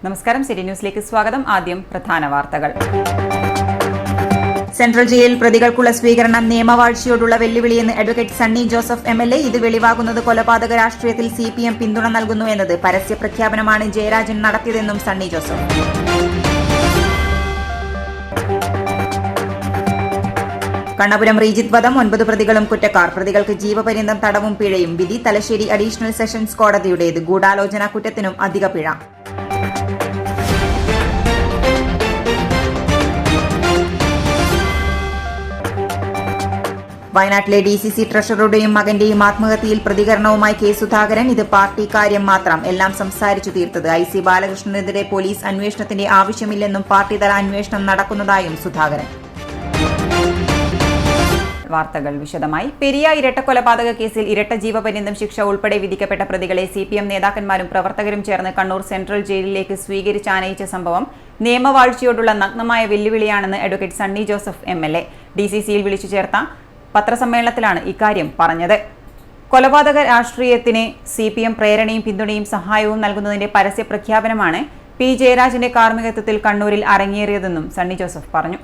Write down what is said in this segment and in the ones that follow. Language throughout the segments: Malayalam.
നമസ്കാരം, സിറ്റി ന്യൂസിലേക്ക് സ്വാഗതം. ആദ്യം പ്രധാന വാർത്തകൾ. സെൻട്രൽ ജയിലിൽ പ്രതികൾക്കുള്ള സ്വീകരണം നിയമവാഴ്ചയോടുള്ള വെല്ലുവിളിയെന്ന് അഡ്വക്കേറ്റ് സണ്ണി ജോസഫ് MLA. ഇത് വെളിവാകുന്നത് കൊലപാതക രാഷ്ട്രീയത്തിൽ CPM പിന്തുണ നൽകുന്നു എന്നത് പരസ്യ പ്രഖ്യാപനമാണ് ജയരാജൻ നടത്തിയതെന്നും സണ്ണി ജോസഫ്. കണ്ണപുരം റീജിത്ത് വധം 9 പ്രതികളും കുറ്റക്കാർ. പ്രതികൾക്ക് ജീവപര്യന്തം തടവും പിഴയും. വിധി തലശ്ശേരി അഡീഷണൽ സെഷൻസ് കോടതിയുടേത്. ഗൂഢാലോചന കുറ്റത്തിനും അധിക പിഴ. വയനാട്ടിലെ DCC ട്രഷററുടെയും മകന്റെയും ആത്മഹത്യയിൽ പ്രതികരണവുമായി K. സുധാകരൻ. ഇത് പാർട്ടി കാര്യം മാത്രം, എല്ലാം സംസാരിച്ചു തീർത്തത്. IC ബാലകൃഷ്ണനെതിരെ പോലീസ് അന്വേഷണത്തിന്റെ ആവശ്യമില്ലെന്നും പാർട്ടിതല അന്വേഷണം നടക്കുന്നതായും സുധാകരൻ. വാർത്തകൾ വിശദമായി. പെരിയ ഇരട്ടക്കൊലപാതക കേസിൽ ഇരട്ട ജീവപര്യന്തം ശിക്ഷ ഉൾപ്പെടെ വിധിക്കപ്പെട്ട പ്രതികളെ CPM നേതാക്കന്മാരും പ്രവർത്തകരും ചേർന്ന് കണ്ണൂർ സെൻട്രൽ ജയിലിലേക്ക് സ്വീകരിച്ചാനയിച്ച സംഭവം നിയമവാഴ്ചയോടുള്ള നഗ്നമായ വെല്ലുവിളിയാണെന്ന് അഡ്വക്കേറ്റ് സണ്ണി ജോസഫ് MLA. DCCയിൽ വിളിച്ചു ചേർത്ത പത്രസമ്മേളനത്തിലാണ് ഇക്കാര്യം പറഞ്ഞത്. കൊലപാതക രാഷ്ട്രീയത്തിന് CPM പ്രേരണയും പിന്തുണയും സഹായവും നൽകുന്നതിന്റെ പരസ്യ പ്രഖ്യാപനമാണ് P. ജയരാജന്റെ കാർമ്മികത്വത്തിൽ കണ്ണൂരിൽ അരങ്ങേറിയതെന്നും സണ്ണി ജോസഫ് പറഞ്ഞു.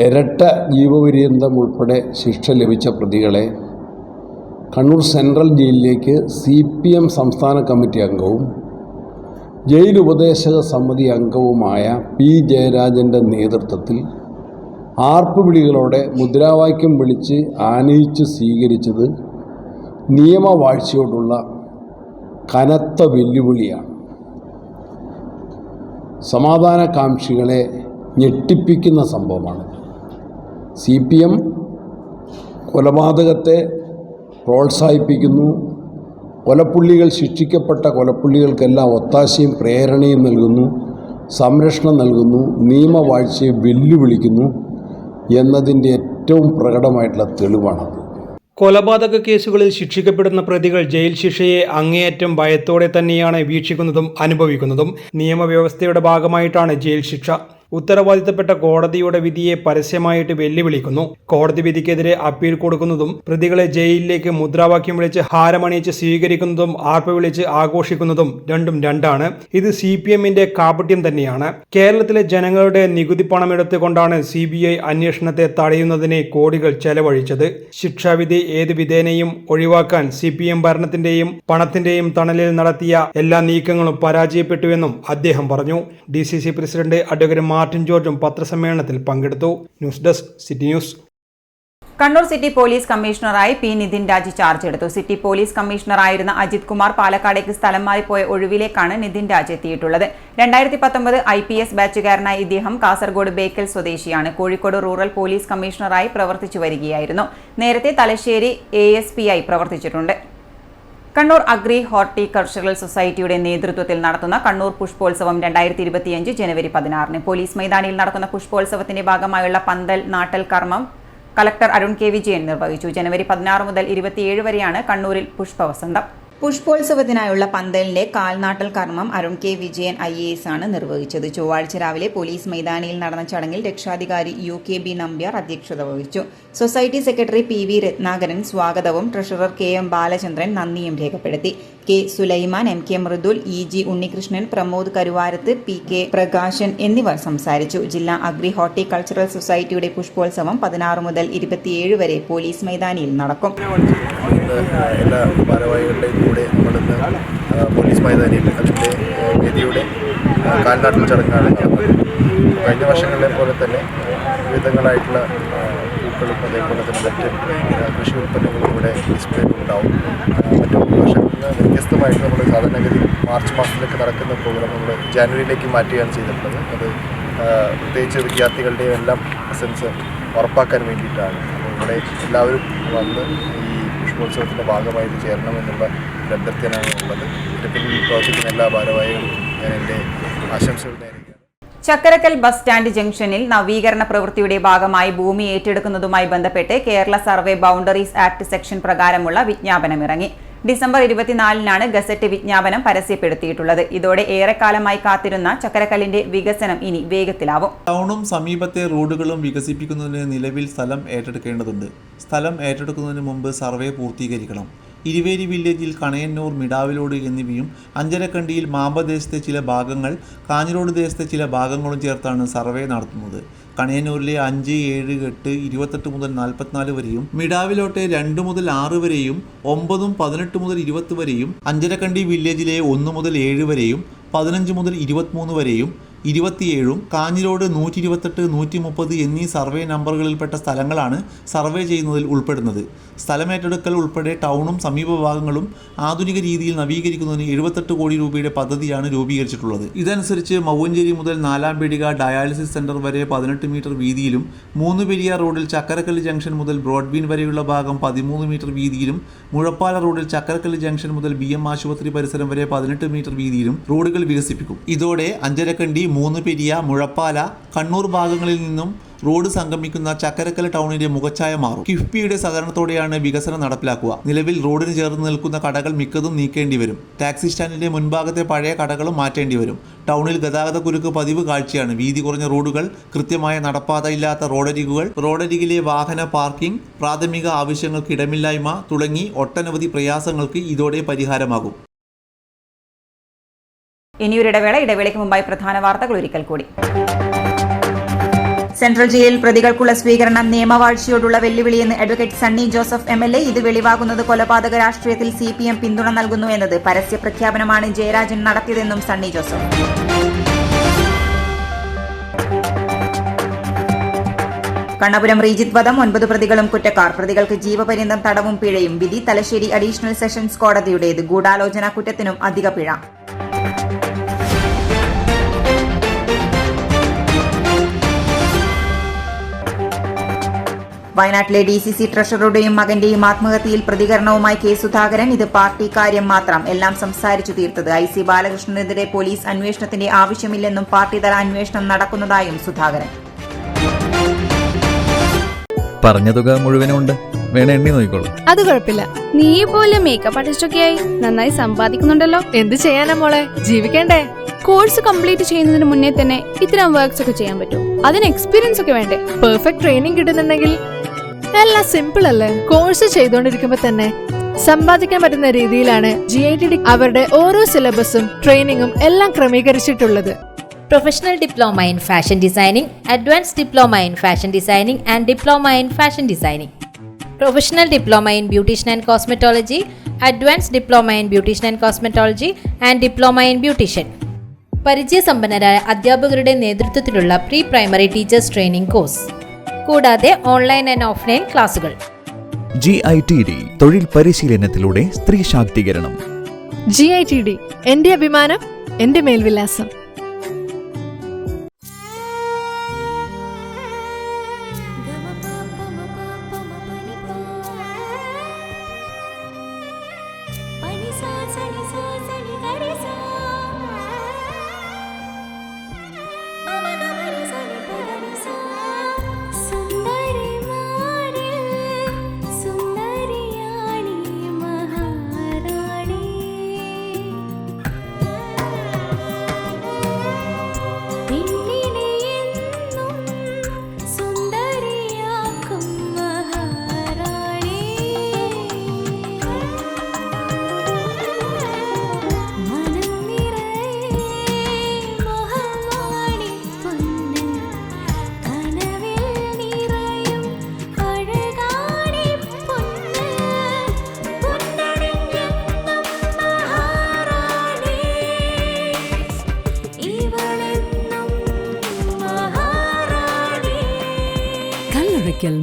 ഇരട്ട ജീവപര്യന്തം ഉൾപ്പെടെ ശിക്ഷ ലഭിച്ച പ്രതികളെ കണ്ണൂർ സെൻട്രൽ ജയിലിലേക്ക് CPM സംസ്ഥാന കമ്മിറ്റി അംഗവും ജയിൽ ഉപദേശക സമിതി അംഗവുമായ P. ജയരാജൻ്റെ നേതൃത്വത്തിൽ ആർപ്പുവിളികളോടെ മുദ്രാവാക്യം വിളിച്ച് ആനയിച്ച് സ്വീകരിച്ചത് നിയമവാഴ്ചയോടുള്ള കനത്ത വെല്ലുവിളിയാണ്. സമാധാനകാംക്ഷികളെ ഞെട്ടിപ്പിക്കുന്ന സംഭവമാണ്. CPM കൊലപാതകത്തെ പ്രോത്സാഹിപ്പിക്കുന്നു. കൊലപ്പുള്ളികൾ ശിക്ഷിക്കപ്പെട്ട കൊലപ്പുള്ളികൾക്കെല്ലാം ഒത്താശയും പ്രേരണയും നൽകുന്നു, സംരക്ഷണം നൽകുന്നു, നിയമവാഴ്ചയെ വെല്ലുവിളിക്കുന്നു എന്നതിൻ്റെ ഏറ്റവും പ്രകടമായിട്ടുള്ള തെളിവാണത്. കൊലപാതക കേസുകളിൽ ശിക്ഷിക്കപ്പെടുന്ന പ്രതികൾ ജയിൽ ശിക്ഷയെ അങ്ങേയറ്റം ഭയത്തോടെ തന്നെയാണ് വീക്ഷിക്കുന്നതും അനുഭവിക്കുന്നതും. നിയമവ്യവസ്ഥയുടെ ഭാഗമായിട്ടാണ് ജയിൽ ശിക്ഷ. ഉത്തരവാദിത്തപ്പെട്ട കോടതിയുടെ വിധിയെ പരസ്യമായിട്ട് വെല്ലുവിളിക്കുന്നു. കോടതി വിധിക്കെതിരെ അപ്പീൽ കൊടുക്കുന്നതും പ്രതികളെ ജയിലിലേക്ക് മുദ്രാവാക്യം വിളിച്ച് ഹാരമണിയിച്ച് സ്വീകരിക്കുന്നതും ആർപ്പ് വിളിച്ച് ആഘോഷിക്കുന്നതും രണ്ടും രണ്ടാണ്. ഇത് CPMന്റെ കാപട്യം തന്നെയാണ്. കേരളത്തിലെ ജനങ്ങളുടെ നികുതി പണമെടുത്തുകൊണ്ടാണ് CBI അന്വേഷണത്തെ തടയുന്നതിന് കോടികൾ ചെലവഴിച്ചത്. ശിക്ഷാവിധി ഏത് വിധേനയും ഒഴിവാക്കാൻ CPM ഭരണത്തിന്റെയും പണത്തിന്റെയും തണലിൽ നടത്തിയ എല്ലാ നീക്കങ്ങളും പരാജയപ്പെട്ടുവെന്നും അദ്ദേഹം പറഞ്ഞു. DCC പ്രസിഡന്റ് അഡ്വക്കേറ്റ് മാർട്ടിൻ ജോർജും പത്രസമ്മേളനത്തിൽ പങ്കെടുത്തു. News desk, city news. Kannur city police കമ്മീഷണറായി P. നിതിൻ രാജ് ചാർജ് എടുത്തു. സിറ്റി പോലീസ് കമ്മീഷണറായിരുന്ന അജിത് കുമാർ പാലക്കാടേക്ക് സ്ഥലം മാറിപ്പോയ ഒഴിവിലേക്കാണ് നിതിൻ രാജ് എത്തിയിട്ടുള്ളത്. 2019 IPS ബാച്ചുകാരനായ ഇദ്ദേഹം കാസർഗോഡ് ബേക്കൽ സ്വദേശിയാണ്. കോഴിക്കോട് റൂറൽ പോലീസ് കമ്മീഷണറായി പ്രവർത്തിച്ചു വരികയായിരുന്നു. നേരത്തെ തലശ്ശേരി ASP ആയി പ്രവർത്തിച്ചിട്ടുണ്ട്. കണ്ണൂർ അഗ്രി ഹോർട്ടികൾച്ചറൽ സൊസൈറ്റിയുടെ നേതൃത്വത്തിൽ നടത്തുന്ന കണ്ണൂർ പുഷ്പോത്സവം 2025 ജനുവരി 16 പോലീസ് മൈതാനിയിൽ നടക്കുന്ന പുഷ്പോത്സവത്തിന്റെ ഭാഗമായുള്ള പന്തൽ നാട്ടൽ കർമ്മം കളക്ടർ അരുൺ K. വിജയൻ നിർവഹിച്ചു. ജനുവരി 16 മുതൽ 27 വരെയാണ് കണ്ണൂരിൽ പുഷ്പവസന്തം. പുഷ്പോത്സവത്തിനായുള്ള പന്തലിന്റെ കാൽനാട്ടൽ കർമ്മം അരുൺ K. വിജയൻ IAS ആണ് നിർവഹിച്ചത്. ചൊവ്വാഴ്ച രാവിലെ പോലീസ് മൈതാനിയിൽ നടന്ന ചടങ്ങിൽ രക്ഷാധികാരി UK.B. നമ്പ്യാർ അധ്യക്ഷത വഹിച്ചു. Society secretary PV. രത്നാകരൻ സ്വാഗതവും ട്രഷറർ KM. ബാലചന്ദ്രൻ നന്ദിയും രേഖപ്പെടുത്തി. K. Sulaiman, MK. Mridul, EG. Unnikrishnan, Pramod Karuvarath, PK. Prakashan എന്നിവർ സംസാരിച്ചു. ജില്ലാ അഗ്രി ഹോർട്ടികൾച്ചറൽ സൊസൈറ്റിയുടെ പുഷ്പോത്സവം 16 മുതൽ 27 വരെ പോലീസ് മൈതാനിയിൽ നടക്കും. എല്ലാ ഭാരവാഹികളുടെയും കൂടെ നമ്മളിന്ന് പോലീസ് മൈതാനിയിൽ അതിൻ്റെ വേദിയുടെ കാൽനാട്ടൽ ചടങ്ങാണ് നടന്നത്. കഴിഞ്ഞ വർഷങ്ങളിലെ പോലെ തന്നെ വിവിധങ്ങളായിട്ടുള്ള പൂക്കളും അതേപോലെ തന്നെ മറ്റ് കൃഷി ഉൽപ്പന്നങ്ങളും ഇവിടെ ഡിസ്പ്ലേ ഉണ്ടാവും. മറ്റു വർഷങ്ങളിൽ നിന്ന് വ്യത്യസ്തമായിട്ട് നമ്മൾ സാധാരണഗതി മാർച്ച് മാസത്തിലേക്ക് നടക്കുന്ന പ്രോഗ്രാം നമ്മൾ ജാനുവരിയിലേക്ക് മാറ്റുകയാണ് ചെയ്തിട്ടുള്ളത്. അത് പ്രത്യേകിച്ച് വിദ്യാർത്ഥികളുടെയും എല്ലാം പ്രസൻസ് ഉറപ്പാക്കാൻ വേണ്ടിയിട്ടാണ്. അപ്പോൾ ഇവിടെ എല്ലാവരും വന്ന് ഈ പുഷ്പോത്സവത്തിൻ്റെ ഭാഗമായിട്ട് ചേരണമെന്നുള്ള അഭ്യർത്ഥനയാണ് ഉള്ളത്. ഇതിൽ പ്രവർത്തിക്കുന്ന എല്ലാ ഭാരവാഹികളും ഞാൻ എൻ്റെ ആശംസകൾ നേരുകയാണ്. ചക്കരക്കൽ ബസ് സ്റ്റാൻഡ് ജംഗ്ഷനിൽ നവീകരണ പ്രവൃത്തിയുടെ ഭാഗമായി ഭൂമി ഏറ്റെടുക്കുന്നതുമായി ബന്ധപ്പെട്ട് Kerala survey boundaries act section പ്രകാരമുള്ള വിജ്ഞാപനമിറങ്ങി. ഡിസംബർ 24-നാണ് ഗസറ്റ് വിജ്ഞാപനം പരസ്യപ്പെടുത്തിയിട്ടുള്ളത്. ഇതോടെ ഏറെക്കാലമായി കാത്തിരുന്ന ചക്കരക്കല്ലിന്റെ വികസനം ഇനി വേഗത്തിലാവും. ടൗണും സമീപത്തെ റോഡുകളും വികസിപ്പിക്കുന്നതിന് നിലവിൽ സ്ഥലം ഏറ്റെടുക്കേണ്ടതുണ്ട്. സ്ഥലം ഏറ്റെടുക്കുന്നതിന് മുമ്പ് സർവേ പൂർത്തീകരിക്കണം. ഇരുവേരി വില്ലേജിൽ കണയന്നൂർ, മിടാവിലോട് എന്നിവയും അഞ്ചരക്കണ്ടിയിൽ മാമ്പദേശത്തെ ചില ഭാഗങ്ങൾ, കാഞ്ഞിരോട് ദേശത്തെ ചില ഭാഗങ്ങളും ചേർത്താണ് സർവേ നടത്തുന്നത്. കണയന്നൂരിലെ 5, 7, 8, 28 മുതൽ 44 വരെയും, മിടാവിലോട്ടെ 2 മുതൽ 6 വരെയും, 9, 18 മുതൽ 20 വരെയും, അഞ്ചരക്കണ്ടി വില്ലേജിലെ 1 മുതൽ 7 വരെയും, 15 മുതൽ 23 വരെയും, 27, കാഞ്ഞിരോട് 128, 130 എന്നീ സർവേ നമ്പറുകളിൽപ്പെട്ട സ്ഥലങ്ങളാണ് സർവേ ചെയ്യുന്നതിൽ ഉൾപ്പെടുന്നത്. സ്ഥലമേറ്റെടുക്കൽ ഉൾപ്പെടെ ടൗണും സമീപഭാഗങ്ങളും ആധുനിക രീതിയിൽ നവീകരിക്കുന്നതിന് 78 കോടി രൂപയുടെ പദ്ധതിയാണ് രൂപീകരിച്ചിട്ടുള്ളത്. ഇതനുസരിച്ച് മൗവഞ്ചേരി മുതൽ 4 പീടിക ഡയാലിസിസ് സെന്റർ വരെ 18 മീറ്റർ വീതിയിലും, 3 പെരിയാർ റോഡിൽ ചക്കരക്കല്ല് ജംഗ്ഷൻ മുതൽ ബ്രോഡ്ബീൻ വരെയുള്ള ഭാഗം 13 മീറ്റർ വീതിയിലും, മുഴപ്പാല റോഡിൽ ചക്കരക്കല്ല് ജംഗ്ഷൻ മുതൽ BM ആശുപത്രി പരിസരം വരെ 18 മീറ്റർ വീതിയിലും റോഡുകൾ വികസിപ്പിക്കും. ഇതോടെ അഞ്ചരക്കണ്ടി, 3 പെരിയ, മുഴപ്പാല, കണ്ണൂർ ഭാഗങ്ങളിൽ നിന്നും റോഡ് സംഗമിക്കുന്ന ചക്കരക്കല്ല് ടൗണിന്റെ മുഖച്ഛായ മാറും. കിഫ്ബിയുടെ സഹകരണത്തോടെയാണ് വികസനം നടപ്പിലാക്കുക. നിലവിൽ റോഡിന് ചേർന്ന് നിൽക്കുന്ന കടകൾ മിക്കതും നീക്കേണ്ടി വരും. ടാക്സി സ്റ്റാൻഡിന്റെ മുൻഭാഗത്തെ പഴയ കടകളും മാറ്റേണ്ടി വരും. ടൗണിൽ ഗതാഗത കുരുക്ക് പതിവ് കാഴ്ചയാണ്. വീതി കുറഞ്ഞ റോഡുകൾ, കൃത്യമായ നടപ്പാത ഇല്ലാത്ത റോഡരികുകൾ, റോഡരികിലെ വാഹന പാർക്കിംഗ്, പ്രാഥമിക ആവശ്യങ്ങൾക്ക് ഇടമില്ലായ്മ തുടങ്ങി ഒട്ടനവധി പ്രയാസങ്ങൾക്ക് ഇതോടെ പരിഹാരമാകും. ഇനിയൊരിടവേള. ഇടവേളയ്ക്ക് മുമ്പായി പ്രധാന വാർത്തകൾ ഒരിക്കൽ കൂടി. സെൻട്രൽ ജയിലിൽ പ്രതികൾക്കുള്ള സ്വീകരണം നിയമവാഴ്ചയോടുള്ള വെല്ലുവിളിയെന്ന് അഡ്വക്കേറ്റ് സണ്ണി ജോസഫ് MLA. ഇത് വെളിവാകുന്നത് കൊലപാതക രാഷ്ട്രീയത്തിൽ CPM പിന്തുണ നൽകുന്നു എന്നത് പരസ്യ പ്രഖ്യാപനമാണ് ജയരാജൻ നടത്തിയതെന്നും സണ്ണി ജോസഫ്. കണ്ണപുരം റീജിത്ത് വധം 9 പ്രതികളും കുറ്റക്കാർ. പ്രതികൾക്ക് ജീവപര്യന്തം തടവും പിഴയും. വിധി തലശ്ശേരി അഡീഷണൽ സെഷൻസ് കോടതിയുടേത്. ഗൂഢാലോചന കുറ്റത്തിനും അധിക പിഴ. വയനാട്ടിലെ DCC ട്രഷററുടെയും മകന്റെയും ആത്മഹത്യയിൽ പ്രതികരണവുമായി K. സുധാകരൻ. ഇത് പാർട്ടി കാര്യം മാത്രം, എല്ലാം സംസാരിച്ചു തീർത്തത്. IC ബാലകൃഷ്ണനെതിരെ പോലീസ് അന്വേഷണത്തിന്റെ ആവശ്യമില്ലെന്നും പാർട്ടിതല അന്വേഷണം നടക്കുന്നതായും സുധാകരൻ. പറഞ്ഞ തുക മുഴുവനുണ്ട്, വേണേ എണ്ണി നോക്കിക്കോളൂ. അത് കുഴപ്പമില്ല. നീ പോലെ മേക്കപ്പ് ആർട്ടിസ്റ്റൊക്കെയായി നന്നായി സമ്പാദിക്കുന്നുണ്ടല്ലോ. എന്ത് ചെയ്യാനാ മോളെ, ജീവിക്കണ്ടേ? കോഴ്സ് കംപ്ലീറ്റ് ചെയ്യുന്നതിന് മുന്നേ തന്നെ ഇത്തരം വർക്ക്സ് ഒക്കെ ചെയ്യാൻ പറ്റും. അതിന് എക്സ്പീരിയൻസ് ഒക്കെ വേണ്ടേ? പെർഫെക്റ്റ് ട്രെയിനിങ് കിട്ടുന്നുണ്ടെങ്കിൽ എല്ലാം സിമ്പിൾ അല്ലേ? കോഴ്സ് ചെയ്തുകൊണ്ടിരിക്കുമ്പോ തന്നെ സമ്പാദിക്കാൻ പറ്റുന്ന രീതിയിലാണ് GITD അവരുടെ ഓരോ സിലബസും ട്രെയിനിങ്ങും എല്ലാം ക്രമീകരിച്ചിട്ടുള്ളത്. Professional Diploma in Fashion Designing, Advanced Diploma in Fashion Designing and Diploma in Fashion Designing. Professional Diploma in Beautician and Cosmetology, Advanced Diploma in Beautician and Cosmetology and Diploma in Beautician. പരിചയസമ്പന്നരായ അധ്യാപകരുടെ നേതൃത്വത്തിലുള്ള പ്രീ-പ്രൈമറി ടീച്ചേഴ്സ് ട്രെയിനിംഗ് കോഴ്സ്, കൂടാതെ ഓൺലൈൻ ആൻഡ് ഓഫ്ലൈൻ ക്ലാസുകൾ. GITD തൊഴിൽ പരിശീലനത്തിലൂടെ സ്ത്രീ ശാക്തീകരണം. GITD എന്റെ അഭിമാനം, എന്റെ മേൽവിലാസം.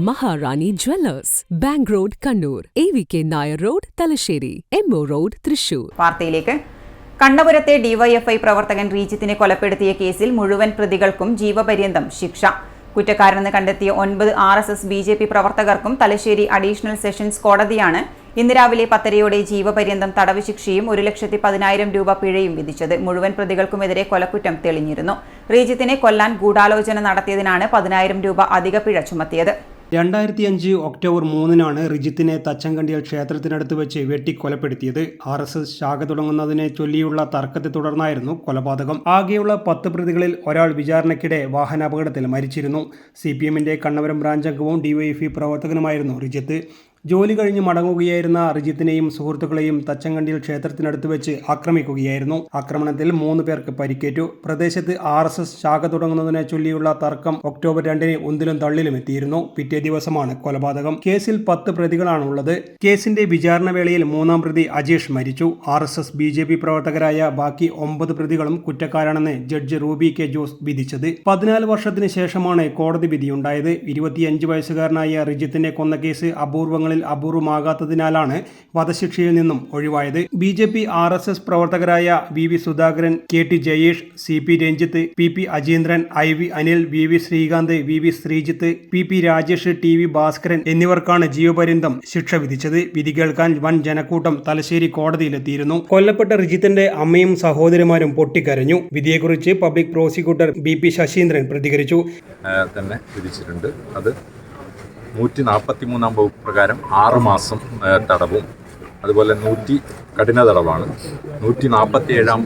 Maharani Jewellers, Bank Road, Kannur, AVK Nair Road, Talasheri, MO Road, Thrissur. വാർത്തയിലേക്ക്. കണ്ണപുരത്തെ DYFI പ്രവർത്തകൻ റീജിത്തിനെ കൊലപ്പെടുത്തിയ കേസിൽ മുഴുവൻ പ്രതികൾക്കും ജീവപര്യന്തം ശിക്ഷ. കുറ്റക്കാരെന്ന് കണ്ടെത്തിയ 9 RSS BJP പ്രവർത്തകർക്കും തലശ്ശേരി അഡീഷണൽ സെഷൻസ് കോടതിയാണ് ഇന്ന് രാവിലെ 10:30 ജീവപര്യന്തം തടവ് ശിക്ഷയും 1,10,000 രൂപ പിഴയും വിധിച്ചത്. മുഴുവൻ പ്രതികൾക്കുമെതിരെ കൊലക്കുറ്റം തെളിഞ്ഞിരുന്നു. റീജിത്തിനെ കൊല്ലാൻ ഗൂഢാലോചന നടത്തിയതിനാണ് 10,000 രൂപ അധിക പിഴ ചുമത്തിയത്. 2005 ഒക്ടോബർ 3-നാണ് റിജിത്തിനെ തച്ചങ്കണ്ടിയിൽ ക്ഷേത്രത്തിനടുത്ത് വെച്ച് വെട്ടിക്കൊലപ്പെടുത്തിയത്. RSS ശാഖ തുടങ്ങുന്നതിനെ ചൊല്ലിയുള്ള തർക്കത്തെ തുടർന്നായിരുന്നു കൊലപാതകം. ആകെയുള്ള 10 പ്രതികളിൽ ഒരാൾ വിചാരണയ്ക്കിടെ വാഹനാപകടത്തിൽ മരിച്ചിരുന്നു. CPMന്റെ കണ്ണപുരം ബ്രാഞ്ച് അംഗവും DYFI പ്രവർത്തകനുമായിരുന്നു റിജിത്ത്. ജോലി കഴിഞ്ഞ് മടങ്ങുകയായിരുന്ന റിജിത്തിനെയും സുഹൃത്തുക്കളെയും തച്ചങ്കണ്ടിയിൽ ക്ഷേത്രത്തിനടുത്ത് വെച്ച് ആക്രമിക്കുകയായിരുന്നു. ആക്രമണത്തിൽ 3 പേർക്ക് പരിക്കേറ്റു. പ്രദേശത്ത് RSS ശാഖ തുടങ്ങുന്നതിനെ ചൊല്ലിയുള്ള തർക്കം ഒക്ടോബർ 2 ഉന്തിലും തള്ളിലും എത്തിയിരുന്നു. പിറ്റേ ദിവസമാണ് കൊലപാതകം. കേസിൽ 10 പ്രതികളാണുള്ളത്. കേസിന്റെ വിചാരണ വേളയിൽ 3-ാം പ്രതി അജേഷ് മരിച്ചു. RSS BJP പ്രവർത്തകരായ ബാക്കി 9 പ്രതികളും കുറ്റക്കാരാണെന്ന് ജഡ്ജ് റൂബി കെ ജോസ് വിധിച്ചത്. 14 വർഷത്തിന് ശേഷമാണ് കോടതി വിധിയുണ്ടായത്. 25 വയസ്സുകാരനായ റിജിത്തിനെ കൊന്ന കേസ് അപൂർവമാകാത്തതിനാലാണ് വധശിക്ഷയിൽ നിന്നും ഒഴിവായത്. BJP RSS പ്രവർത്തകരായ VV Sudhakaran, KT Jayesh, CP Ranjith, PP Ajeendran, IV Anil, VV Srikanth, VV Sreejith, PP Rajesh, TV Bhaskaran എന്നിവർക്കാണ് ജീവപര്യന്തം ശിക്ഷ വിധിച്ചത്. വിധി കേൾക്കാൻ വൻ ജനക്കൂട്ടം തലശ്ശേരി കോടതിയിലെത്തിയിരുന്നു. കൊല്ലപ്പെട്ട റിജിത്തിന്റെ അമ്മയും സഹോദരിമാരും പൊട്ടിക്കരഞ്ഞു. വിധിയെക്കുറിച്ച് പബ്ലിക് പ്രോസിക്യൂട്ടർ BP ശശീന്ദ്രൻ പ്രതികരിച്ചു. തന്നെ വിധിച്ചിട്ടുണ്ട്. അത് 143-ാം വകുപ്പ് പ്രകാരം 6 മാസം തടവും, അതുപോലെ കഠിന തടവാണ്. 147-ാം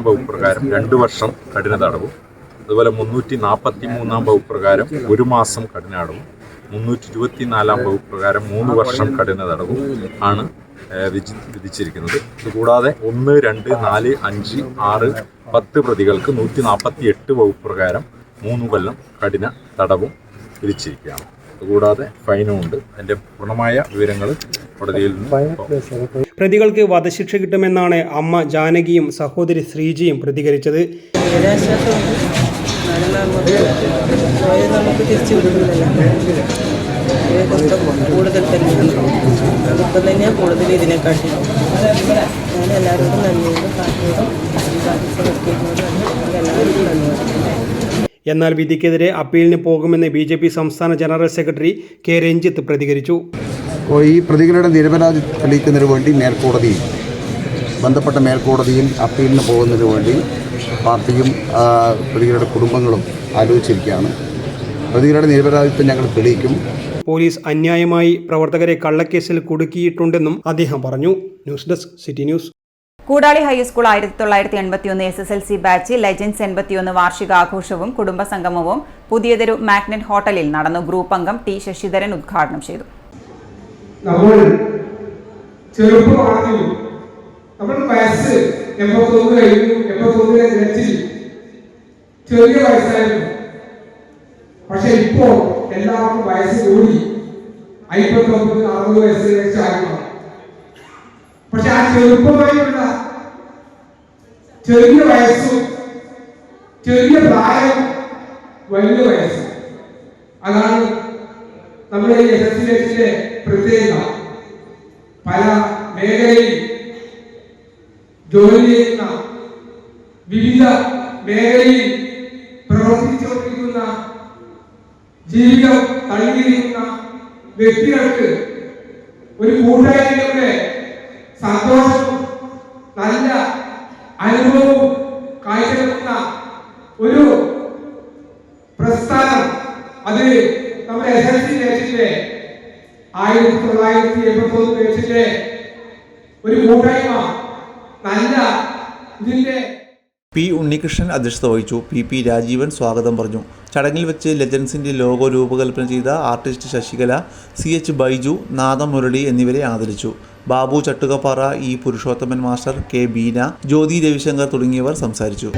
വകുപ്പ് പ്രകാരം 2 വർഷം കഠിന തടവും, അതുപോലെ 343-ാം വകുപ്പ് പ്രകാരം 1 മാസം കഠിന തടവും, 324-ാം വകുപ്പ് പ്രകാരം 3 വർഷം കഠിന തടവും ആണ് വിധിച്ചിരിക്കുന്നത്. ഇതുകൂടാതെ 1, 2, 4, 5, 6, 10 പ്രതികൾക്ക് 148 വകുപ്പ് പ്രകാരം 3 കൊല്ലം കഠിന തടവും വിധിച്ചിരിക്കുകയാണ്. അതുകൂടാതെ ഫൈനും ഉണ്ട്. അതിന്റെ പൂർണ്ണമായ വിവരങ്ങൾ കോടതിയിൽ നിന്ന്. പ്രതികൾക്ക് വധശിക്ഷ കിട്ടുമെന്നാണ് അമ്മ ജാനകിയും സഹോദരി ശ്രീജിയും പ്രതികരിച്ചത്. നമുക്ക് തിരിച്ചു വിടുന്നില്ല, കൂടുതൽ തന്നെയാണ് ദുഃഖം തന്നെയാണ് കൂടുതൽ ഇതിനെക്കാട്ടി. ഞാൻ എല്ലാവരോടും നന്ദിയോടും കാട്ടിയോടും എല്ലാവരോടും നന്ദിയോടും. എന്നാൽ വിധിക്കെതിരെ അപ്പീലിന് പോകുമെന്ന് BJP സംസ്ഥാന ജനറൽ സെക്രട്ടറി K രഞ്ജിത്ത് പ്രതികരിച്ചു. ഈ പ്രതികളുടെ നിരപരാധി തെളിയിക്കുന്നതിന് വേണ്ടി ബന്ധപ്പെട്ട മേൽക്കോടതിയിൽ അപ്പീലിന് പോകുന്നതിന് വേണ്ടി പാർട്ടിയും പ്രതികളുടെ കുടുംബങ്ങളും ആലോചിച്ചിരിക്കുകയാണ്. പ്രതികളുടെ നിരപരാധിത്വം ഞങ്ങൾ തെളിയിക്കും. പോലീസ് അന്യായമായി പ്രവർത്തകരെ കള്ളക്കേസിൽ കുടുക്കിയിട്ടുണ്ടെന്നും അദ്ദേഹം പറഞ്ഞു. News desk city news. Koodali high school 1981 SSLC batch legends 81 വാർഷികാഘോഷവും കുടുംബസംഗമവും പുതിയതെരു മാഗ്നറ്റ് ഹോട്ടലിൽ നടന്നു. ഗ്രൂപ്പ് അംഗം T ശശിധരൻ ഉദ്ഘാടനം ചെയ്തു. നമ്മൾ വയസ്സ് 81 കഴിഞ്ഞു, 81 ചെറിയ വയസ്സായിരുന്നു. പക്ഷെ ഇപ്പോ എല്ലാവർക്കും വയസ്സ് കൂടി 59, 60 വയസ്സ് ആയിരുന്നു. പക്ഷെ ആ ചെറുപ്പമായിട്ടുള്ള ചെറിയ വയസ്സും ചെറിയ പ്രായം വലിയ വയസ്സും അതാണ് നമ്മുടെ ഈ SSLCയിലെ പ്രത്യേകത. പല മേഖലയിൽ ജോലി ചെയ്യുന്ന, വിവിധ മേഖലയിൽ പ്രവർത്തിച്ചുകൊണ്ടിരിക്കുന്ന, ജീവിതം തള്ളിയിരിക്കുന്ന വ്യക്തികൾക്ക് ഒരു കൂട്ടായ്മയുടെ സന്തോഷവും നല്ല അനുഭവവും കാഴ്ചവെക്കുന്ന ഒരു പ്രസ്ഥാനം, അത് നമ്മുടെ SSLC ബാച്ചിലെ 1981 ബാച്ചിലെ ഒരു കൂട്ടായ്മ നല്ല ഇതിന്റെ P ഉണ്ണികൃഷ്ണൻ അധ്യക്ഷത വഹിച്ചു. PP രാജീവൻ സ്വാഗതം പറഞ്ഞു. ചടങ്ങിൽ വെച്ച് ലെജൻസിന്റെ ലോഗോ രൂപകൽപ്പന ചെയ്ത ആർട്ടിസ്റ്റ് ശശികല, CH ബൈജു, നാദം മുരളി എന്നിവരെ ആദരിച്ചു. Babu Chattukappara, E Purushothaman master, K Beena, Jyothi Ravishankar തുടങ്ങിയവർ സംസാരിച്ചു.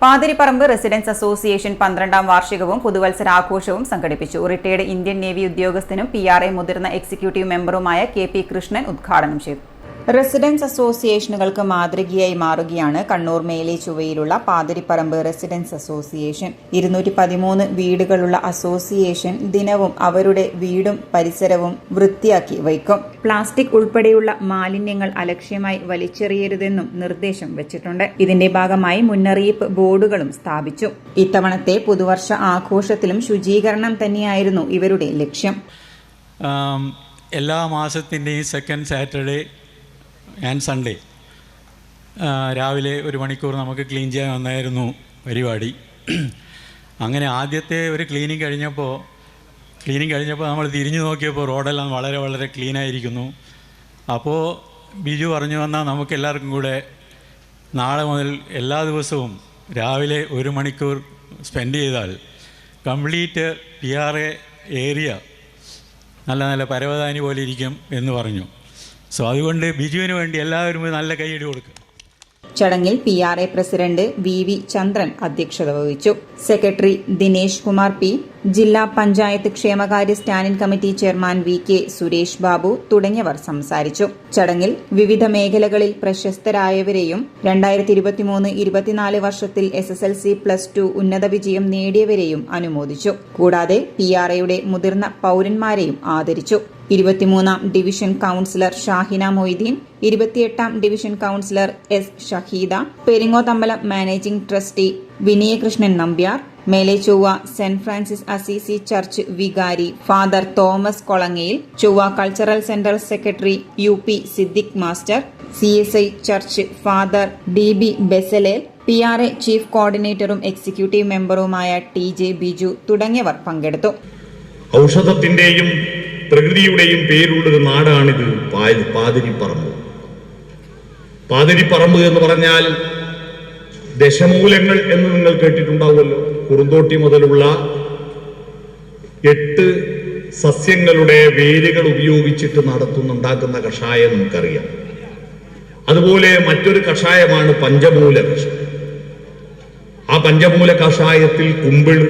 പാതിരിപ്പറമ്പ് റെസിഡൻസ് അസോസിയേഷൻ 12ാം വാർഷികവും പുതുവത്സരാഘോഷവും സംഘടിപ്പിച്ചു. റിട്ടയർഡ് ഇന്ത്യൻ നേവി ഉദ്യോഗസ്ഥനും PRA മുതിർന്ന എക്സിക്യൂട്ടീവ് മെമ്പറുമായ KP കൃഷ്ണൻ ഉദ്ഘാടനം ചെയ്തു. റെസിഡൻസ് അസോസിയേഷനുകൾക്ക് മാതൃകയായി മാറുകയാണ് കണ്ണൂർ മേലെ ചുവയിലുള്ള പാതിരിപ്പറമ്പ് റെസിഡൻസ് അസോസിയേഷൻ. 213 വീടുകളുള്ള അസോസിയേഷൻ ദിനവും അവരുടെ വീടും പരിസരവും വൃത്തിയാക്കി വയ്ക്കും. പ്ലാസ്റ്റിക് ഉൾപ്പെടെയുള്ള മാലിന്യങ്ങൾ അലക്ഷ്യമായി വലിച്ചെറിയരുതെന്നും നിർദ്ദേശം വെച്ചിട്ടുണ്ട്. ഇതിന്റെ ഭാഗമായി മുന്നറിയിപ്പ് ബോർഡുകളും സ്ഥാപിച്ചു. ഇത്തവണത്തെ പുതുവർഷ ആഘോഷത്തിലും ശുചീകരണം തന്നെയായിരുന്നു ഇവരുടെ ലക്ഷ്യം. എല്ലാ മാസത്തിൻ്റെയും സെക്കൻഡ് സാറ്റർഡേ ആൻഡ് സൺഡേ രാവിലെ 1 മണിക്കൂർ നമുക്ക് ക്ലീൻ ചെയ്യാൻ വന്നായിരുന്നു പരിപാടി. അങ്ങനെ ആദ്യത്തെ ഒരു ക്ലീനിങ് കഴിഞ്ഞപ്പോൾ നമ്മൾ തിരിഞ്ഞു നോക്കിയപ്പോൾ റോഡെല്ലാം വളരെ വളരെ ക്ലീനായിരിക്കുന്നു. അപ്പോൾ ബിജു പറഞ്ഞു വന്നാൽ നമുക്ക് എല്ലാവർക്കും കൂടെ നാളെ മുതൽ എല്ലാ ദിവസവും രാവിലെ 1 മണിക്കൂർ സ്പെൻഡ് ചെയ്താൽ കംപ്ലീറ്റ് PRA ഏരിയ നല്ല നല്ല പരവതാനി പോലെ ഇരിക്കും എന്ന് പറഞ്ഞു. സോ അതുകൊണ്ട് ബിജുവിന് വേണ്ടി എല്ലാവരും നല്ല കൈയടി കൊടുക്കുക. ചടങ്ങിൽ PRA പ്രസിഡന്റ് VV ചന്ദ്രൻ അധ്യക്ഷത വഹിച്ചു. സെക്രട്ടറി ദിനേശ് കുമാർ P, ജില്ലാ പഞ്ചായത്ത് ക്ഷേമകാര്യ standing committee chairman VK Suresh Babu തുടങ്ങിയവർ സംസാരിച്ചു. ചടങ്ങിൽ വിവിധ മേഖലകളിൽ പ്രശസ്തരായവരെയും 2023-24 വർഷത്തിൽ SSLC+2 ഉന്നത വിജയം നേടിയവരെയും അനുമോദിച്ചു. കൂടാതെ PRAയുടെ മുതിർന്ന പൌരന്മാരെയും ആദരിച്ചു. 23-ാം ഡിവിഷൻ കൌൺസിലർ ഷാഹിന മൊയ്തീൻ, 28-ാം division councillor S Shaheeda, Peringothambalam managing trustee Vinayakrishnan Nambiar, Melechovva saint Francis Assisi church വികാരി father Thomas Kolangayil, Chovva cultural centre secretary UP Siddique master, CSI church father DB Bezalel, PRA chief കോർഡിനേറ്ററും എക്സിക്യൂട്ടീവ് മെമ്പറുമായ TJ ബിജു തുടങ്ങിയവർ പങ്കെടുത്തു. ഔഷധത്തിന്റെയും പ്രകൃതിയുടെയും പേരുള്ളൊരു നാടാണിത് പാതിരിപ്പറമ്പ്. പാതിരിപ്പറമ്പ് എന്ന് പറഞ്ഞാൽ ദശമൂലങ്ങൾ എന്ന് നിങ്ങൾ കേട്ടിട്ടുണ്ടാവുമല്ലോ. കുറുന്തോട്ടി മുതലുള്ള 8 സസ്യങ്ങളുടെ വേരുകൾ ഉപയോഗിച്ചിട്ട് ഉണ്ടാക്കുന്ന കഷായം നമുക്കറിയാം. അതുപോലെ മറ്റൊരു കഷായമാണ് പഞ്ചമൂല കഷായം. ആ പഞ്ചമൂല കഷായത്തിൽ കുമ്പിൾ,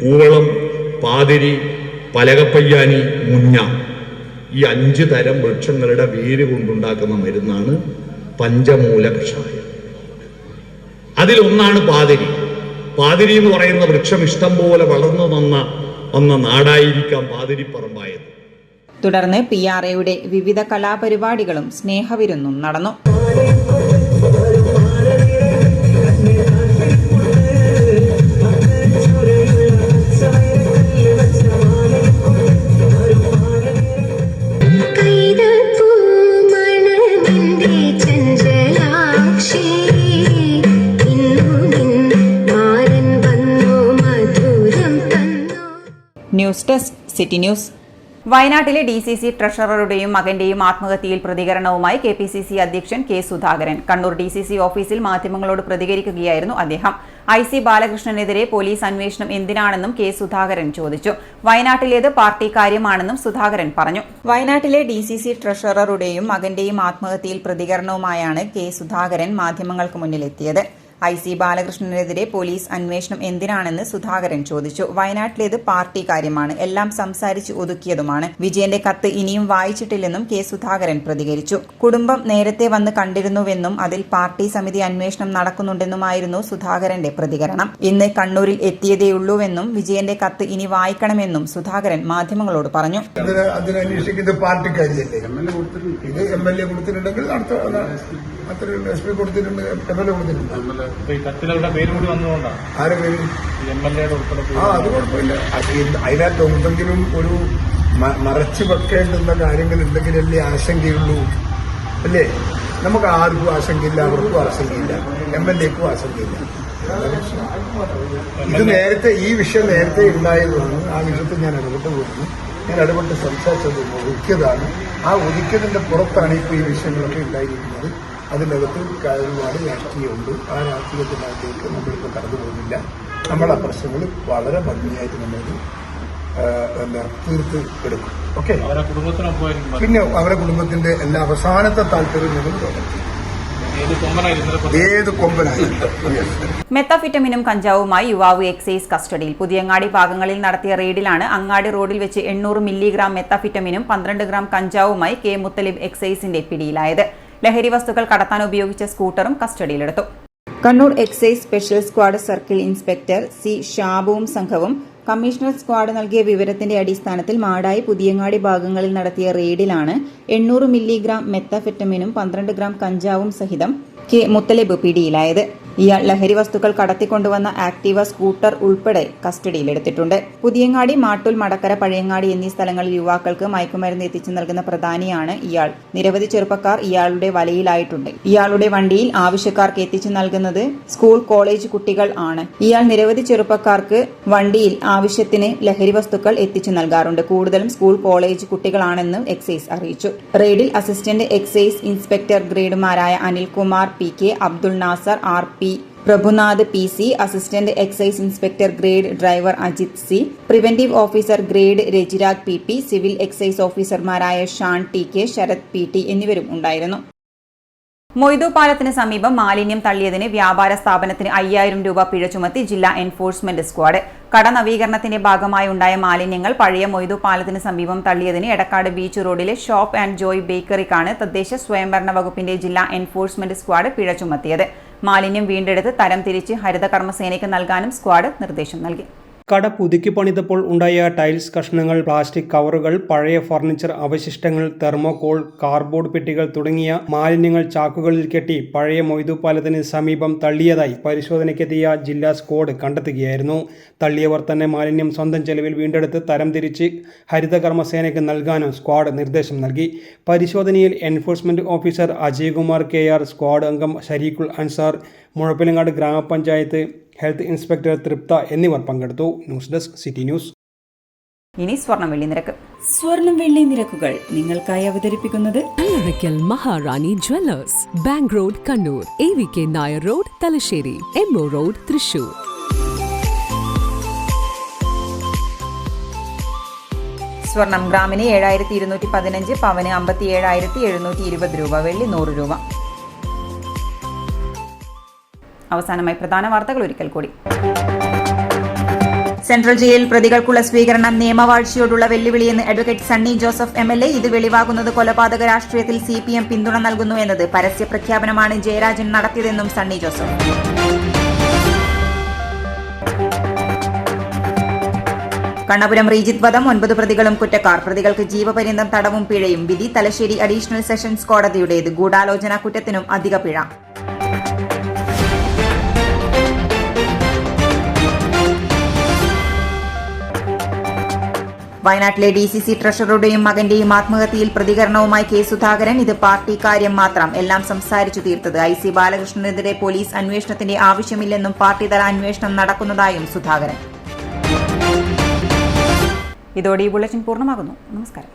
കൂവളം, പാതിരി, പലകപ്പയ്യാനി, മുഞ്ഞ ഈ 5 തരം വൃക്ഷങ്ങളുടെ വേര് കൊണ്ടുണ്ടാക്കുന്ന മരുന്നാണ് പഞ്ചമൂല കഷായം. അതിലൊന്നാണ് പാതിരി. പാതിരി എന്ന് പറയുന്ന വൃക്ഷം ഇഷ്ടം പോലെ വളർന്നു വന്ന നാടായിരിക്കാം പാതിരിപ്പറമ്പായത്. തുടർന്ന് PRAയുടെ വിവിധ കലാപരിപാടികളും സ്നേഹവിരുന്നും നടന്നു. News desk city news. വയനാട്ടിലെ DCC ട്രഷററുടെയും മകന്റെയും ആത്മഹത്യയിൽ പ്രതികരണവുമായി KPCC അധ്യക്ഷൻ K സുധാകരൻ. കണ്ണൂർ DCC ഓഫീസിൽ മാധ്യമങ്ങളോട് പ്രതികരിക്കുകയായിരുന്നു അദ്ദേഹം. IC ബാലകൃഷ്ണനെതിരെ പോലീസ് അന്വേഷണം എന്തിനാണെന്നും K സുധാകരൻ ചോദിച്ചു. വയനാട്ടിലേത് പാർട്ടി കാര്യമാണെന്നും സുധാകരൻ പറഞ്ഞു. വയനാട്ടിലെ DCC ട്രഷററുടെയും മകന്റെയും ആത്മഹത്യയിൽ പ്രതികരണവുമായാണ് K സുധാകരൻ മാധ്യമങ്ങൾക്ക് മുന്നിലെത്തിയത്. IC ബാലകൃഷ്ണനെതിരെ പോലീസ് അന്വേഷണം എന്തിനാണെന്ന് സുധാകരൻ ചോദിച്ചു. വയനാട്ടിലേത് പാർട്ടി കാര്യമാണ്, എല്ലാം സംസാരിച്ച് ഒതുക്കിയതുമാണ്. വിജയന്റെ കത്ത് ഇനിയും വായിച്ചിട്ടില്ലെന്നും K സുധാകരൻ പ്രതികരിച്ചു. കുടുംബം നേരത്തെ വന്ന് കണ്ടിരുന്നുവെന്നും അതിൽ പാർട്ടി സമിതി അന്വേഷണം നടക്കുന്നുണ്ടെന്നുമായിരുന്നു സുധാകരന്റെ പ്രതികരണം. ഇന്ന് കണ്ണൂരിൽ എത്തിയതേയുള്ളൂവെന്നും വിജയന്റെ കത്ത് ഇനി വായിക്കണമെന്നും സുധാകരൻ മാധ്യമങ്ങളോട് പറഞ്ഞു. അതിനന്വേഷിക്കുന്നത് പാർട്ടി കാര്യമല്ലേ. ഇത് MLA കൊടുത്തിട്ടുണ്ടെങ്കിൽ SP കൊടുത്തിട്ടുണ്ട്, MLA കൊടുത്തിട്ടുണ്ട്. ആരെ പേര്? അത് കുഴപ്പമില്ല. അതിനകത്ത് എന്തെങ്കിലും ഒരു മറച്ചു വെക്കേണ്ടുന്ന കാര്യങ്ങൾ എന്തെങ്കിലല്ലേ ആശങ്കയുള്ളൂ, അല്ലേ? നമുക്ക് ആർക്കും ആശങ്കയില്ല, അവർക്കും ആശങ്കയില്ല, MLAക്കും ആശങ്കയില്ല. ഇത് നേരത്തെ ഈ വിഷയം നേരത്തെ ഉണ്ടായതാണ്. ആ വിഷയത്തിൽ ഞാൻ ഇടപെട്ട് പോയിരുന്നു. ഞാൻ ഇടപെട്ട് സംസാരിച്ചത് ഒതുക്കിയതാണ്. ആ ഒതുക്കിയതിന്റെ പുറത്താണ് ഇപ്പോൾ ഈ വിഷയങ്ങളൊക്കെ ഉണ്ടായിരിക്കുന്നത്. അതിനകത്ത് ഒരുപാട് രാഷ്ട്രീയമുണ്ട്. ആ രാഷ്ട്രീയത്തിനകത്തേക്ക് നമ്മളിപ്പോൾ കടന്നു പോകുന്നില്ല. നമ്മൾ ആ പ്രശ്നങ്ങൾ വളരെ ഭംഗിയായിട്ട് നമ്മളത് തീർത്ത് എടുക്കും. ഓക്കെ. പിന്നെ അവരുടെ കുടുംബത്തിന്റെ എല്ലാ അവസാനത്തെ താല്പര്യം ഞങ്ങൾ തുടങ്ങി. ഏത് കൊമ്പനായാലും. മെത്താഫിറ്റമിനും കഞ്ചാവുമായി യുവാവ് എക്സൈസ് കസ്റ്റഡിയിൽ. പുതിയങ്ങാടി ഭാഗങ്ങളിൽ നടത്തിയ റെയ്ഡിലാണ് അങ്ങാടി റോഡിൽ വെച്ച് 800 മില്ലിഗ്രാം മെത്താഫിറ്റമിനും 12 ഗ്രാം കഞ്ചാവുമായി K മുത്തലിബ് എക്സൈസിന്റെ പിടിയിലായത്. ലഹരി വസ്തുക്കൾ കടത്താൻ ഉപയോഗിച്ച സ്കൂട്ടറും കസ്റ്റഡിയിലെടുത്തു. Kannur excise special squad circle inspector C ഷാബുവും സംഘവും കമ്മീഷണർ സ്ക്വാഡ് നൽകിയ വിവരത്തിന്റെ അടിസ്ഥാനത്തിൽ മാടായി പുതിയങ്ങാടി ഭാഗങ്ങളിൽ നടത്തിയ റെയ്ഡിലാണ് 800 മില്ലിഗ്രാം മെത്താഫെറ്റമിനും 12 ഗ്രാം കഞ്ചാവും സഹിതം K മുത്തലിബ് പിടിയിലായത്. ഇയാൾ ലഹരി വസ്തുക്കൾ കടത്തിക്കൊണ്ടുവന്ന ആക്ടീവ സ്കൂട്ടർ ഉൾപ്പെടെ കസ്റ്റഡിയിലെടുത്തിട്ടുണ്ട്. പുതിയങ്ങാടി, മാട്ടൂൽ, മടക്കര, പഴയങ്ങാടി എന്നീ സ്ഥലങ്ങളിൽ യുവാക്കൾക്ക് മയക്കുമരുന്ന് എത്തിച്ചു നൽകുന്ന പ്രധാനിയാണ് ഇയാൾ. നിരവധി ചെറുപ്പക്കാർ ഇയാളുടെ വലയിലായിട്ടുണ്ട്. ഇയാളുടെ വണ്ടിയിൽ ആവശ്യക്കാർക്ക് എത്തിച്ചു നൽകുന്നത് സ്കൂൾ, കോളേജ് കുട്ടികൾ ആണ്. ഇയാൾ നിരവധി ചെറുപ്പക്കാർക്ക് വണ്ടിയിൽ ആവശ്യത്തിന് ലഹരി വസ്തുക്കൾ എത്തിച്ചു നൽകാറുണ്ട്. കൂടുതലും സ്കൂൾ, കോളേജ് കുട്ടികളാണെന്ന് എക്സൈസ് അറിയിച്ചു. റെയ്ഡിൽ അസിസ്റ്റന്റ് എക്സൈസ് ഇൻസ്പെക്ടർ ഗ്രേഡുമാരായ Anilkumar PK, Abdul Nasser RP, Prabhunath PC, assistant excise inspector grade driver Ajith C, preventive officer grade Rajiraj PP, civil excise ഓഫീസർമാരായ ഷാൻ TK, ശരത് PT എന്നിവരും ഉണ്ടായിരുന്നു. മൊയ്തു പാലത്തിന് സമീപം മാലിന്യം തള്ളിയതിന് വ്യാപാര സ്ഥാപനത്തിന് 5000 രൂപ പിഴ ചുമത്തി ജില്ലാ എൻഫോഴ്സ്മെന്റ് സ്ക്വാഡ്. കട നവീകരണത്തിന്റെ ഭാഗമായി ഉണ്ടായ മാലിന്യങ്ങൾ പഴയ മൊയ്തു പാലത്തിന് സമീപം തള്ളിയതിന് എടക്കാട് ബീച്ച് റോഡിലെ ഷോപ്പ് ആൻഡ് ജോയ് ബേക്കറിക്കാണ് തദ്ദേശ സ്വയംഭരണ വകുപ്പിന്റെ ജില്ലാ എൻഫോഴ്സ്മെന്റ് സ്ക്വാഡ് പിഴ ചുമത്തിയത്. മാലിന്യം വീണ്ടെടുത്ത് തരം തിരിച്ച് ഹരിതകർമ്മസേനയ്ക്ക് നൽകാനും സ്ക്വാഡ് നിർദ്ദേശം നൽകി. കട പുതുക്കി പണിതപ്പോൾ ഉണ്ടായ ടൈൽസ് കഷ്ണങ്ങൾ, പ്ലാസ്റ്റിക് കവറുകൾ, പഴയ ഫർണിച്ചർ അവശിഷ്ടങ്ങൾ, തെർമോകോൾ, കാർഡ്ബോർഡ് പെട്ടികൾ തുടങ്ങിയ മാലിന്യങ്ങൾ ചാക്കുകളിൽ കെട്ടി പഴയ മൊയ്തു പാലത്തിന് സമീപം തള്ളിയതായി പരിശോധനയ്ക്കെത്തിയ ജില്ലാ സ്ക്വാഡ് കണ്ടെത്തുകയായിരുന്നു. തള്ളിയവർ തന്നെ മാലിന്യം സ്വന്തം ചെലവിൽ വീണ്ടെടുത്ത് തരംതിരിച്ച് ഹരിതകർമ്മസേനയ്ക്ക് നൽകാനും സ്ക്വാഡ് നിർദ്ദേശം നൽകി. പരിശോധനയിൽ enforcement officer Ajaykumar KR, squad അംഗം ഷരീഖുൽ അൻസാർ, മുഴപ്പിലങ്ങാട് ഗ്രാമപഞ്ചായത്ത് ഹെൽത്ത് ഇൻസ്പെക്ടർ തൃപ്ത എന്നിവർ പങ്കെടുത്തു. News desk city news. ഇനി സ്വർണം വെള്ളി നിരക്കുകൾ നിങ്ങൾക്കായി അവതരിപ്പിക്കുന്നത് Allarackal Maharani jewellers, bank road Kannur, AVK Nair road Thalassery, MO road Thrissur. സ്വർണം ഗ്രാമിന് 7215, പവന് 57,720 രൂപ, വെള്ളി 100 രൂപ. അവസാനമായി പ്രധാന വാർത്തകൾ ഒരിക്കൽ കൂടി. സെൻട്രൽ ജയിലിൽ പ്രതികൾക്കുള്ള സ്വീകരണം നിയമവാഴ്ചയോടുള്ള വെല്ലുവിളിയെന്ന് അഡ്വക്കേറ്റ് സണ്ണി ജോസഫ് MLA. ഇത് വെളിവാകുന്നത് കൊലപാതക രാഷ്ട്രീയത്തിൽ CPM പിന്തുണ നൽകുന്നു എന്നത് പരസ്യ പ്രഖ്യാപനമാണ് ജയരാജൻ നടത്തിയതെന്നും സണ്ണി ജോസഫ്. കണ്ണപുരം റീജിത്ത് വധം 9 പ്രതികളും കുറ്റക്കാർ. പ്രതികൾക്ക് ജീവപര്യന്തം തടവും പിഴയും. വിധി തലശ്ശേരി അഡീഷണൽ സെഷൻസ് കോടതിയുടേത്. ഗൂഢാലോചന കുറ്റത്തിനും അധിക പിഴ. വയനാട്ടിലെ DCC ട്രഷററുടെയും മകന്റെയും ആത്മഹത്യയിൽ പ്രതികരണവുമായി K സുധാകരൻ. ഇത് പാർട്ടി കാര്യം മാത്രം, എല്ലാം സംസാരിച്ചു തീർത്തത്. IC ബാലകൃഷ്ണനെതിരെ പോലീസ് അന്വേഷണത്തിന്റെ ആവശ്യമില്ലെന്നും പാർട്ടിതല അന്വേഷണം നടക്കുന്നതായും സുധാകരൻ. ഇതോടെ ഈ ബുള്ളറ്റിൻ പൂർണ്ണമാകുന്നു. നമസ്കാരം.